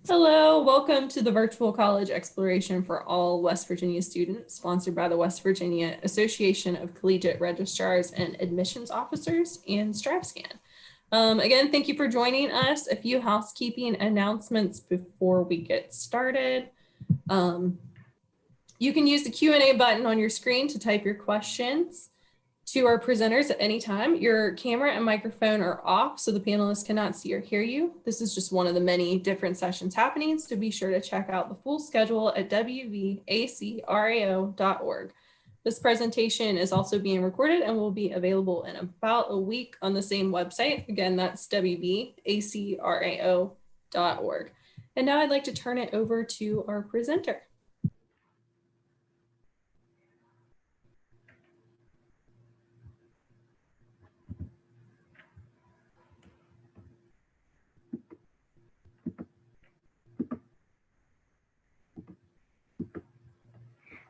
Hello, welcome to the Virtual College Exploration for all West Virginia students, sponsored by the West Virginia Association of Collegiate Registrars and Admissions Officers and StrapScan. Again, thank you for joining us. A few housekeeping announcements before we get started. You can use the Q&A button on your screen to type your questions to our presenters at any time. Your camera and microphone are off so the panelists cannot see or hear you. This is just one of the many different sessions happening, so be sure to check out the full schedule at WVACRAO.org. This presentation is also being recorded and will be available in about a week on the same website. Again, that's WVACRAO.org. And now I'd like to turn it over to our presenter.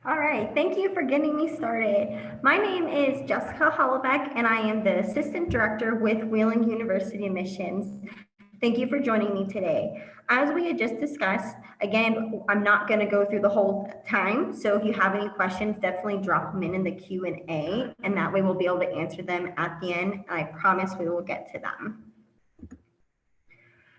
All right, thank you for getting me started. My name is Jessica Hollaback, and I am the Assistant Director with Wheeling University Admissions. Thank you for joining me today. As we had just discussed, again, I'm not going to go through the whole time, so if you have any questions, definitely drop them in the Q&A, and that way we'll be able to answer them at the end, and I promise we will get to them.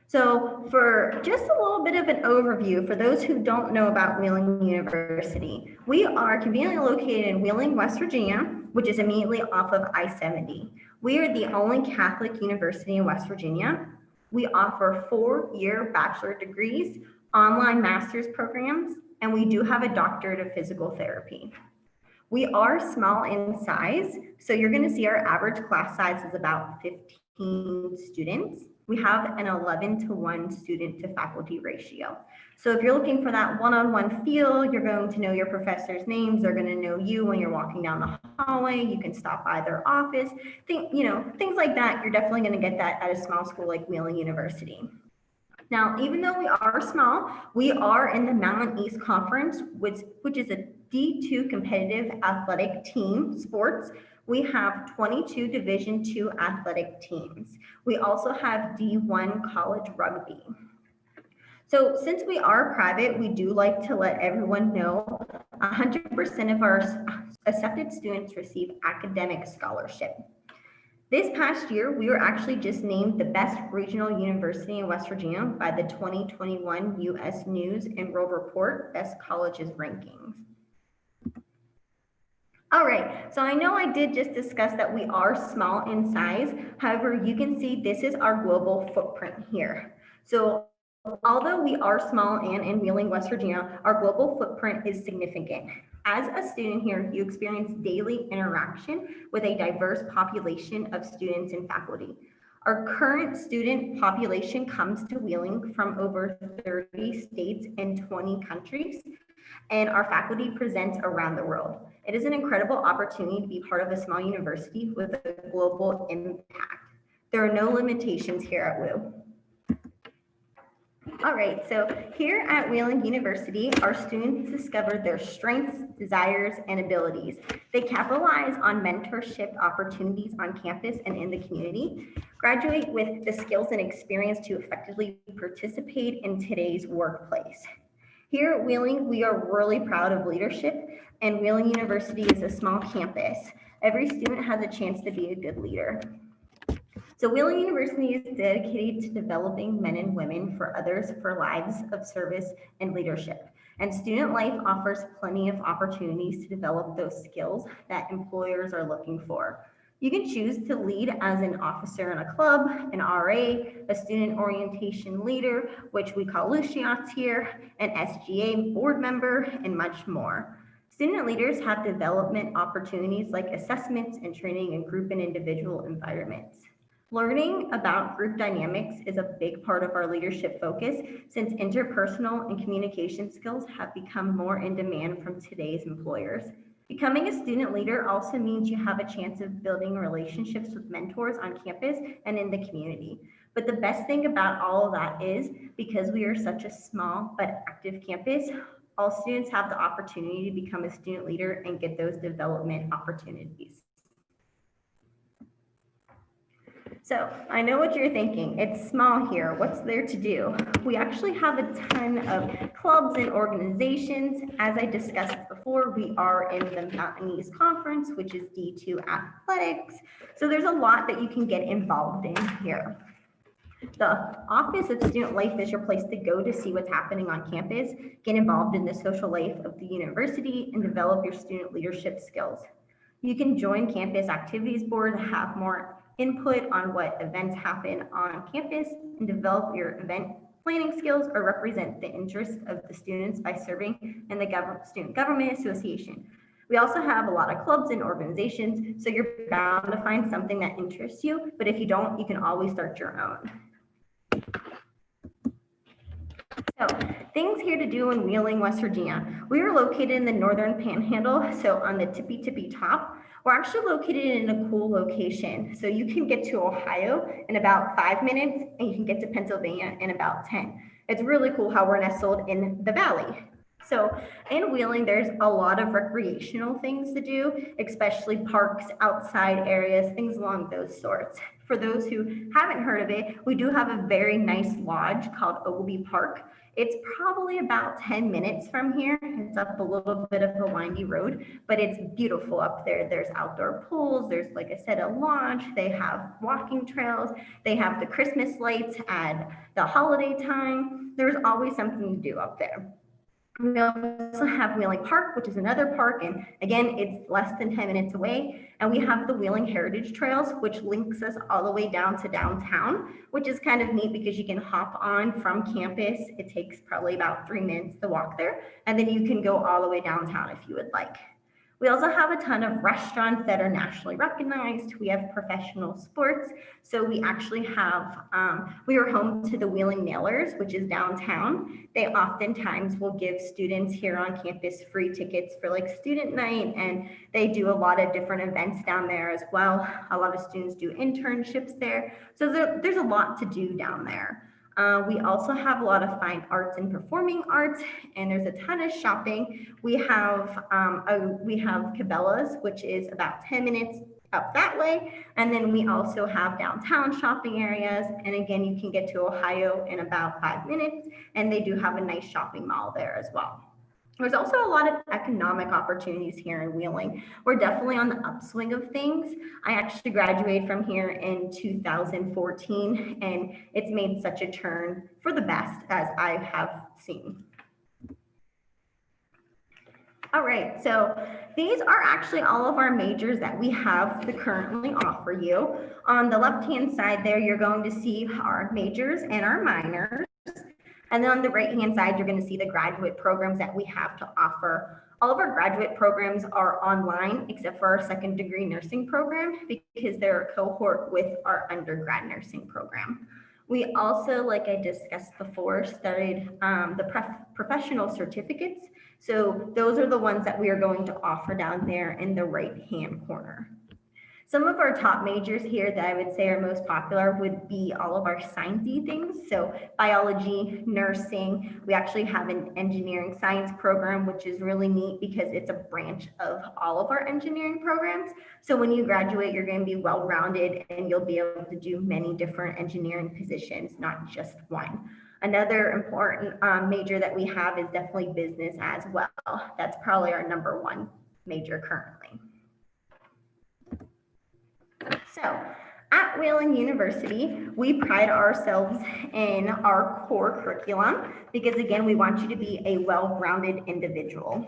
So for just a little bit of an overview, for those who don't know about Wheeling University, we are conveniently located in Wheeling, West Virginia, which is immediately off of I-70. We are the only Catholic university in West Virginia. We offer 4-year bachelor degrees, online master's programs, and we do have a doctorate of physical therapy. We are small in size, so you're going to see our average class size is about 15 students. We have an 11-to-1 student to faculty ratio. So if you're looking for that one-on-one feel, you're going to know your professors' names. They're going to know you when you're walking down the hallway. You can stop by their office. Things like that. You're definitely going to get that at a small school like Wheeling University. Now, even though we are small, we are in the Mountain East Conference, which is a D2 competitive athletic team sports. We have 22 Division II athletic teams. We also have D1 college rugby. So since we are private, we do like to let everyone know 100% of our accepted students receive academic scholarship. This past year, we were actually just named the best regional university in West Virginia by the 2021 U.S. News and World Report Best Colleges rankings. All right, so I know I did just discuss that we are small in size. However, you can see this is our global footprint here. So although we are small and in Wheeling, West Virginia, our global footprint is significant. As a student here, you experience daily interaction with a diverse population of students and faculty. Our current student population comes to Wheeling from over 30 states and 20 countries, and our faculty presents around the world. It is an incredible opportunity to be part of a small university with a global impact. There are no limitations here at WU. All right, so here at Wheeling University, our students discover their strengths, desires, and abilities. They capitalize on mentorship opportunities on campus and in the community, graduate with the skills and experience to effectively participate in today's workplace. Here at Wheeling, we are really proud of leadership, and Wheeling University is a small campus. Every student has a chance to be a good leader. So Wheeling University is dedicated to developing men and women for others for lives of service and leadership. And student life offers plenty of opportunities to develop those skills that employers are looking for. You can choose to lead as an officer in a club, an RA, a student orientation leader, which we call Luciats here, an SGA board member, and much more. Student leaders have development opportunities like assessments and training in group and individual environments. Learning about group dynamics is a big part of our leadership focus since interpersonal and communication skills have become more in demand from today's employers. Becoming a student leader also means you have a chance of building relationships with mentors on campus and in the community. But the best thing about all of that is because we are such a small but active campus, all students have the opportunity to become a student leader and get those development opportunities. So I know what you're thinking. It's small here. What's there to do? We actually have a ton of clubs and organizations. As I discussed before, we are in the Mountain East Conference, which is D2 athletics. So there's a lot that you can get involved in here. The Office of Student Life is your place to go to see what's happening on campus, get involved in the social life of the university, and develop your student leadership skills. You can join campus activities board to have more input on what events happen on campus and develop your event planning skills or represent the interests of the students by serving in the Student Government Association. We also have a lot of clubs and organizations, so you're bound to find something that interests you, but if you don't, you can always start your own. So, things here to do in Wheeling, West Virginia. We are located in the northern panhandle, so on the tippy top. We're actually located in a cool location. So you can get to Ohio in about 5 minutes, and you can get to Pennsylvania in about 10. It's really cool how we're nestled in the valley. So in Wheeling, there's a lot of recreational things to do, especially parks, outside areas, things along those sorts. For those who haven't heard of it, we do have a very nice lodge called Oglebay Park. It's probably about 10 minutes from here. It's up a little bit of a windy road, but it's beautiful up there. There's outdoor pools. There's, like I said, a lodge. They have walking trails. They have the Christmas lights at the holiday time. There's always something to do up there. We also have Wheeling Park, which is another park, and again, it's less than 10 minutes away. And we have the Wheeling Heritage Trails, which links us all the way down to downtown, which is kind of neat because you can hop on from campus. It takes probably about 3 minutes to walk there, and then you can go all the way downtown if you would like. We also have a ton of restaurants that are nationally recognized. We have professional sports. So we actually have, we are home to the Wheeling Nailers, which is downtown. They oftentimes will give students here on campus free tickets for like student night, and they do a lot of different events down there as well. A lot of students do internships there. So there's a lot to do down there. We also have a lot of fine arts and performing arts, and there's a ton of shopping. We have Cabela's, which is about 10 minutes up that way. And then we also have downtown shopping areas. And again, you can get to Ohio in about 5 minutes, and they do have a nice shopping mall there as well. There's also a lot of economic opportunities here in Wheeling. We're definitely on the upswing of things. I actually graduated from here in 2014, and it's made such a turn for the best as I have seen. All right, so these are actually all of our majors that we have to currently offer you. On the left-hand side there, you're going to see our majors and our minors. And then on the right-hand side, you're going to see the graduate programs that we have to offer. All of our graduate programs are online, except for our second degree nursing program, because they're a cohort with our undergrad nursing program. We also, like I discussed before, studied the professional certificates. So those are the ones that we are going to offer down there in the right-hand corner. Some of our top majors here that I would say are most popular would be all of our sciencey things. So biology, nursing. We actually have an engineering science program, which is really neat because it's a branch of all of our engineering programs. So when you graduate, you're going to be well-rounded and you'll be able to do many different engineering positions, not just one. Another important major that we have is definitely business as well. That's probably our #1 major currently. So at Wheeling University, we pride ourselves in our core curriculum because, again, we want you to be a well-rounded individual.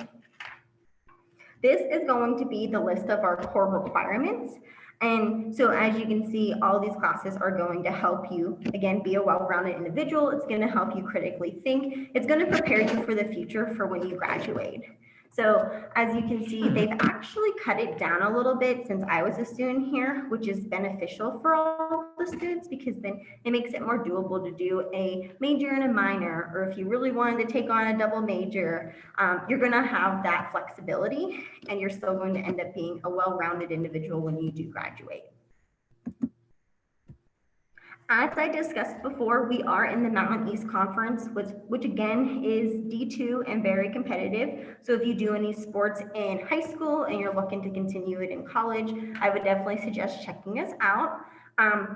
This is going to be the list of our core requirements. And so as you can see, all these classes are going to help you, again, be a well-rounded individual. It's going to help you critically think. It's going to prepare you for the future for when you graduate. So as you can see, they've actually cut it down a little bit since I was a student here, which is beneficial for all the students because then it makes it more doable to do a major and a minor, or if you really wanted to take on a double major, you're going to have that flexibility and you're still going to end up being a well-rounded individual when you do graduate. As I discussed before, we are in the Mountain East Conference, which again is D2 and very competitive. So if you do any sports in high school and you're looking to continue it in college, I would definitely suggest checking us out.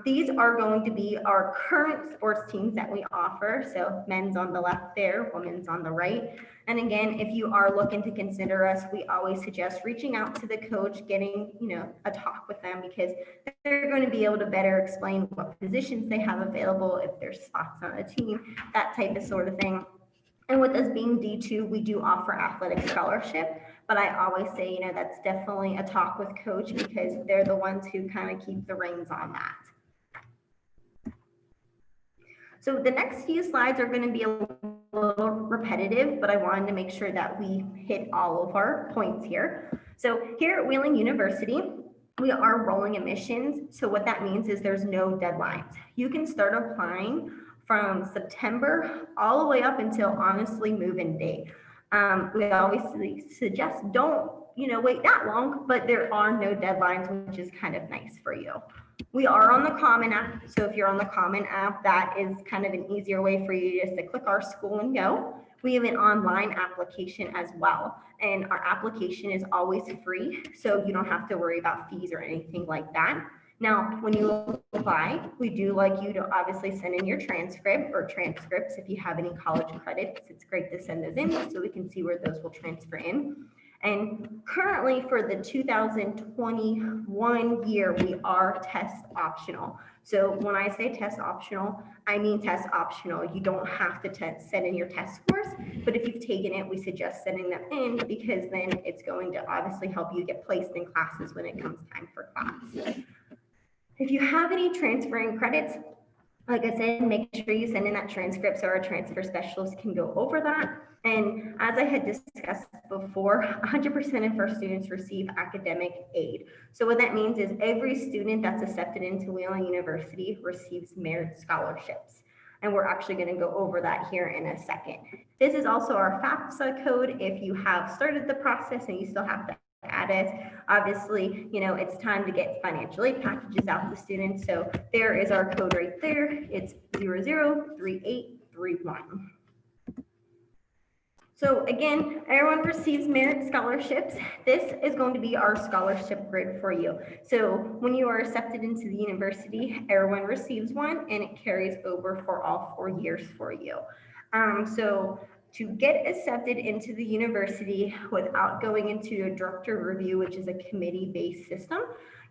These are going to be our current sports teams that we offer. So men's on the left there, women's on the right. And again, if you are looking to consider us, we always suggest reaching out to the coach, getting, a talk with them, because they're going to be able to better explain what positions they have available, if there's spots on a team, that type of sort of thing. And with us being D2, we do offer athletic scholarship, but I always say, that's definitely a talk with coach, because they're the ones who kind of keep the reins on that. So the next few slides are going to be a little repetitive, but I wanted to make sure that we hit all of our points here. So here at Wheeling University, we are rolling admissions. So what that means is there's no deadlines. You can start applying from September all the way up until honestly move-in day. We always suggest don't wait that long, but there are no deadlines, which is kind of nice for you. We are on the Common app, so if you're on the Common app, that is kind of an easier way for you just to click our school and go. We have an online application as well, and our application is always free, so you don't have to worry about fees or anything like that. Now, when you apply, we do like you to obviously send in your transcript or transcripts if you have any college credits. It's great to send those in so we can see where those will transfer in. And currently for the 2021 year, we are test optional. So when I say test optional, I mean test optional. You don't have to send in your test scores, but if you've taken it, we suggest sending them in, because then it's going to obviously help you get placed in classes when it comes time for class. If you have any transferring credits, like I said, make sure you send in that transcript so our transfer specialist can go over that. And as I had discussed before, 100% of our students receive academic aid. So what that means is every student that's accepted into Wheeling University receives merit scholarships. And we're actually going to go over that here in a second. This is also our FAFSA code. If you have started the process and you still have to add it, obviously, it's time to get financial aid packages out to students. So there is our code right there. It's 003831. So again, everyone receives merit scholarships. This is going to be our scholarship grid for you. So when you are accepted into the university, everyone receives one, and it carries over for all 4 years for you. So to get accepted into the university without going into a director review, which is a committee-based system,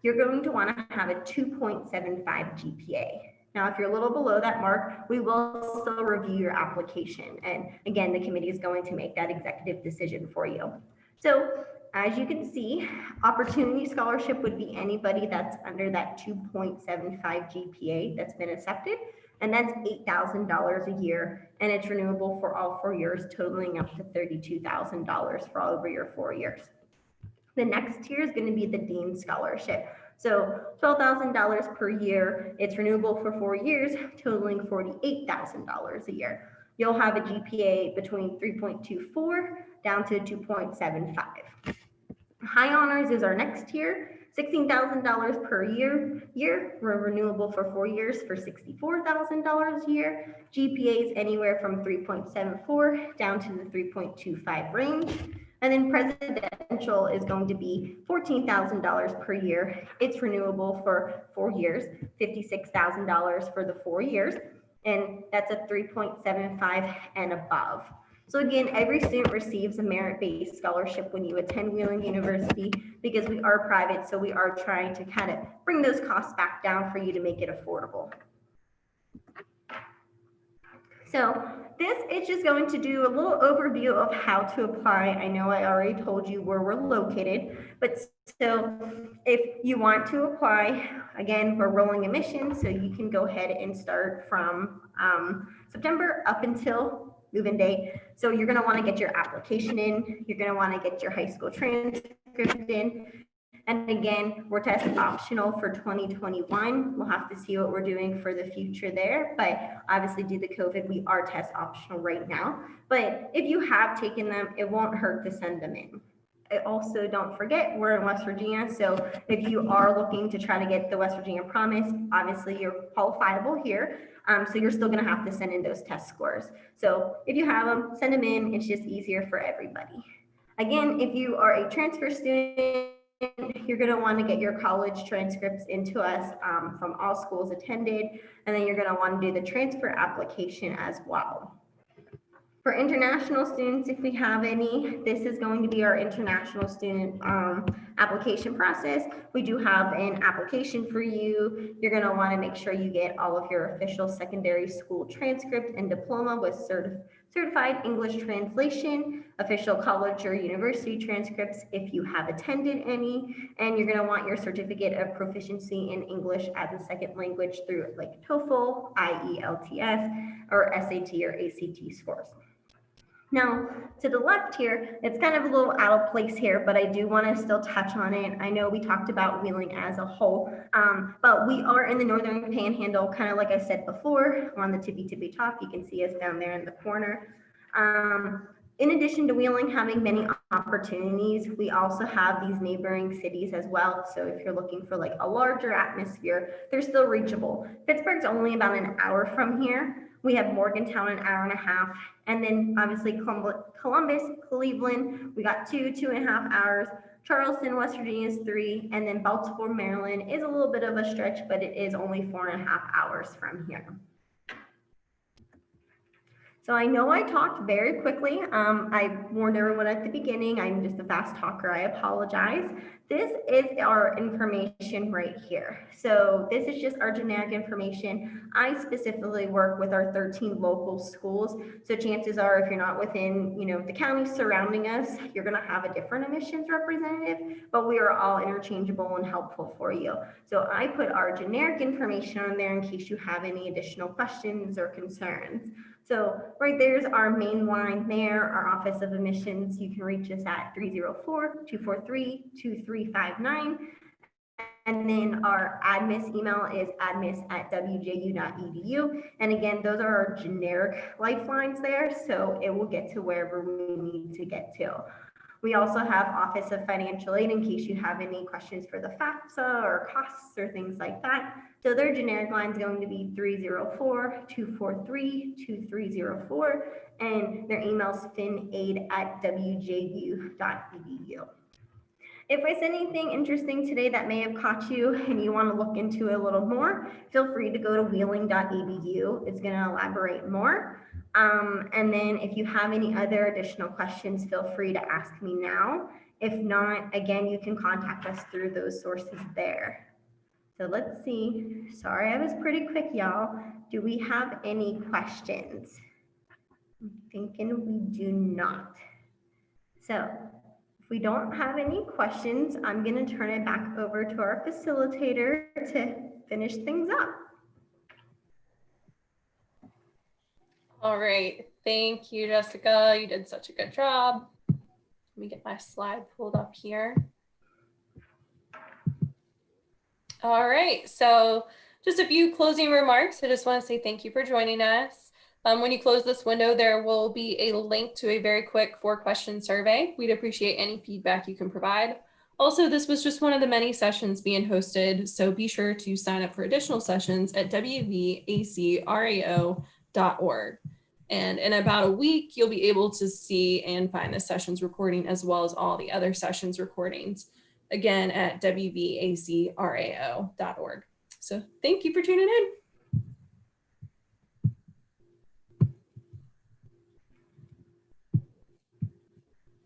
you're going to want to have a 2.75 GPA. Now, if you're a little below that mark, we will still review your application. And again, the committee is going to make that executive decision for you. So as you can see, opportunity scholarship would be anybody that's under that 2.75 GPA that's been accepted. And that's $8,000 a year, and it's renewable for all 4 years, totaling up to $32,000 for all over your 4 years. The next tier is going to be the Dean Scholarship. So $12,000 per year. It's renewable for 4 years, totaling $48,000 a year. You'll have a GPA between 3.24 down to 2.75. High Honors is our next tier. $16,000 per year. We're renewable for 4 years for $64,000 a year. GPAs anywhere from 3.74 down to the 3.25 range. And then presidential is going to be $14,000 per year. It's renewable for 4 years, $56,000 for the 4 years. And that's a 3.75 and above. So again, every student receives a merit-based scholarship when you attend Wheeling University, because we are private, so we are trying to kind of bring those costs back down for you to make it affordable. So this is just going to do a little overview of how to apply. I know I already told you where we're located, but so if you want to apply, again, we're rolling admissions, so you can go ahead and start from September up until move-in day. So you're going to want to get your application in. You're going to want to get your high school transcript in. And again, we're test optional for 2021. We'll have to see what we're doing for the future there. But obviously, due to COVID, we are test optional right now. But if you have taken them, it won't hurt to send them in. Also, don't forget, we're in West Virginia. So if you are looking to try to get the West Virginia Promise, obviously you're qualifiable here. So you're still going to have to send in those test scores. So if you have them, send them in. It's just easier for everybody. Again, if you are a transfer student, you're going to want to get your college transcripts into us from all schools attended, and then you're going to want to do the transfer application as well. For international students, if we have any, this is going to be our international student application process. We do have an application for you. You're going to want to make sure you get all of your official secondary school transcript and diploma with certified English translation, official college or university transcripts if you have attended any, and you're going to want your certificate of proficiency in English as a second language through like TOEFL, IELTS, or SAT or ACT scores. Now, to the left here, it's kind of a little out of place here, but I do want to still touch on it. I know we talked about Wheeling as a whole, but we are in the Northern Panhandle, kind of like I said before, on the tippy top. You can see us down there in the corner. In addition to Wheeling having many opportunities, we also have these neighboring cities as well. So if you're looking for like a larger atmosphere, they're still reachable. Pittsburgh's only about an hour from here. We have Morgantown, an hour and a half. And then obviously Columbus, Cleveland, we got 2.5 hours. Charleston, West Virginia is 3. And then Baltimore, Maryland is a little bit of a stretch, but it is only 4.5 hours from here. So I know I talked very quickly. I warned everyone at the beginning, I'm just a fast talker, I apologize. This is our information right here. So this is just our generic information. I specifically work with our 13 local schools. So chances are if you're not within, the counties surrounding us, you're gonna have a different admissions representative, but we are all interchangeable and helpful for you. So I put our generic information on there in case you have any additional questions or concerns. So right there's our main line there, our Office of Admissions. You can reach us at 304-243-2359. And then our admiss email is admiss@wju.edu. And again, those are our generic lifelines there. So it will get to wherever we need to get to. We also have Office of Financial Aid in case you have any questions for the FAFSA or costs or things like that. So their generic line is going to be 304-243-2304, and their email is finaid@wju.edu. If I said anything interesting today that may have caught you and you want to look into it a little more, feel free to go to wheeling.edu. It's going to elaborate more. And then if you have any other additional questions, feel free to ask me now. If not, again, you can contact us through those sources there. So let's see. Sorry, I was pretty quick, y'all. Do we have any questions? I'm thinking we do not. So if we don't have any questions, I'm going to turn it back over to our facilitator to finish things up. All right. Thank you, Jessica. You did such a good job. Let me get my slide pulled up here. All right. So just a few closing remarks. I just want to say thank you for joining us. When you close this window, there will be a link to a very quick 4-question survey. We'd appreciate any feedback you can provide. Also, this was just one of the many sessions being hosted, so be sure to sign up for additional sessions at WVACRAO.org. And in about a week, you'll be able to see and find the sessions recording as well as all the other sessions recordings, again, at WVACRAO.org. So thank you for tuning in.